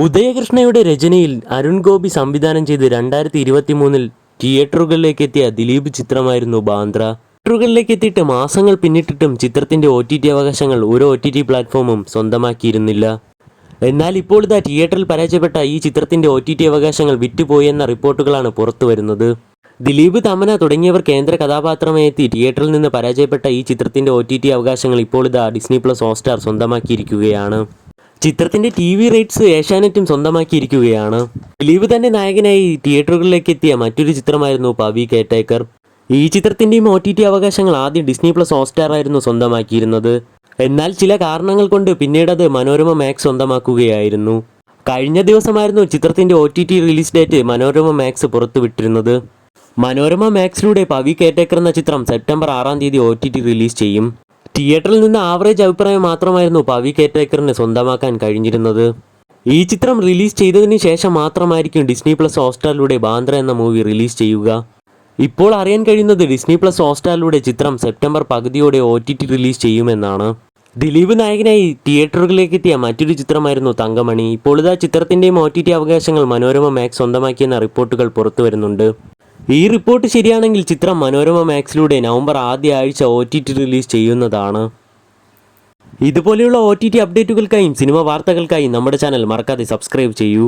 ഉദയകൃഷ്ണയുടെ രചനയിൽ അരുൺ ഗോപി സംവിധാനം ചെയ്ത് 2023 തിയേറ്ററുകളിലേക്ക് എത്തിയ ദിലീപ് ചിത്രമായിരുന്നു ബാന്ദ്ര. തിയേറ്ററുകളിലേക്ക് എത്തിയിട്ട് മാസങ്ങൾ പിന്നിട്ടിട്ടും ചിത്രത്തിന്റെ OTT അവകാശങ്ങൾ ഒരു OTT പ്ലാറ്റ്ഫോമും സ്വന്തമാക്കിയിരുന്നില്ല. എന്നാൽ ഇപ്പോൾ ഇതാ തിയേറ്ററിൽ പരാജയപ്പെട്ട ഈ ചിത്രത്തിന്റെ OTT അവകാശങ്ങൾ വിറ്റുപോയെന്ന റിപ്പോർട്ടുകളാണ് പുറത്തു വരുന്നത്. ദിലീപ്, തമന തുടങ്ങിയവർ കേന്ദ്ര കഥാപാത്രമായി എത്തി തിയേറ്ററിൽ നിന്ന് പരാജയപ്പെട്ട ഈ ചിത്രത്തിന്റെ OTT അവകാശങ്ങൾ ഇപ്പോൾ ഇതാ ഡിസ്നി പ്ലസ് ഹോട്ട്സ്റ്റാർ സ്വന്തമാക്കിയിരിക്കുകയാണ്. ചിത്രത്തിന്റെ TV റൈറ്റ്സ് ഏഷ്യാനെറ്റും സ്വന്തമാക്കിയിരിക്കുകയാണ്. ദിലീപ് തന്നെ നായകനായി തിയേറ്ററുകളിലേക്ക് എത്തിയ മറ്റൊരു ചിത്രമായിരുന്നു പവി കെയർടേക്കർ. ഈ ചിത്രത്തിന്റെയും OTT അവകാശങ്ങൾ ആദ്യം ഡിസ്നി പ്ലസ് ഹോട്ട്സ്റ്റാർ ആയിരുന്നു സ്വന്തമാക്കിയിരുന്നത്. എന്നാൽ ചില കാരണങ്ങൾ കൊണ്ട് പിന്നീട് അത് മനോരമ മാക്സ് സ്വന്തമാക്കുകയായിരുന്നു. കഴിഞ്ഞ ദിവസമായിരുന്നു ചിത്രത്തിന്റെ OTT release date Manorama max പുറത്തുവിട്ടിരുന്നത്. മനോരമ മാക്സിലൂടെ പവി കെയർടേക്കർ എന്ന ചിത്രം സെപ്റ്റംബർ 6 തീയതി OTT റിലീസ് ചെയ്യും. തിയേറ്ററിൽ നിന്ന് ആവറേജ് അഭിപ്രായം മാത്രമായിരുന്നു പവി കെയർടേക്കറിന് സ്വന്തമാക്കാൻ കഴിഞ്ഞിരുന്നത്. ഈ ചിത്രം റിലീസ് ചെയ്തതിന് ശേഷം മാത്രമായിരിക്കും ഡിസ്നി പ്ലസ് ഹോട്ട്സ്റ്റാറിലൂടെ ബാന്ദ്ര എന്ന മൂവി റിലീസ് ചെയ്യുക. ഇപ്പോൾ അറിയാൻ കഴിയുന്നത് ഡിസ്നി പ്ലസ് ഹോട്ട്സ്റ്റാറിലൂടെ ചിത്രം സെപ്റ്റംബർ പകുതിയോടെ OTT റിലീസ് ചെയ്യുമെന്നാണ്. ദിലീപ് നായകനായി തിയേറ്ററുകളിലേക്ക് എത്തിയ മറ്റൊരു ചിത്രമായിരുന്നു തങ്കമണി. ഇപ്പോൾ ഇതാ ചിത്രത്തിൻ്റെയും OTT അവകാശങ്ങൾ മനോരമ മാക്സ് സ്വന്തമാക്കിയെന്ന റിപ്പോർട്ടുകൾ പുറത്തു വരുന്നുണ്ട്. ഈ റിപ്പോർട്ട് ശരിയാണെങ്കിൽ ചിത്രം മനോരമ മാക്സിലൂടെ നവംബർ ആദ്യ ആഴ്ച OTT റിലീസ് ചെയ്യുന്നതാണ്. ഇതുപോലെയുള്ള OTT അപ്ഡേറ്റുകൾക്കായും സിനിമ വാർത്തകൾക്കായും നമ്മുടെ ചാനൽ മറക്കാതെ സബ്സ്ക്രൈബ് ചെയ്യൂ.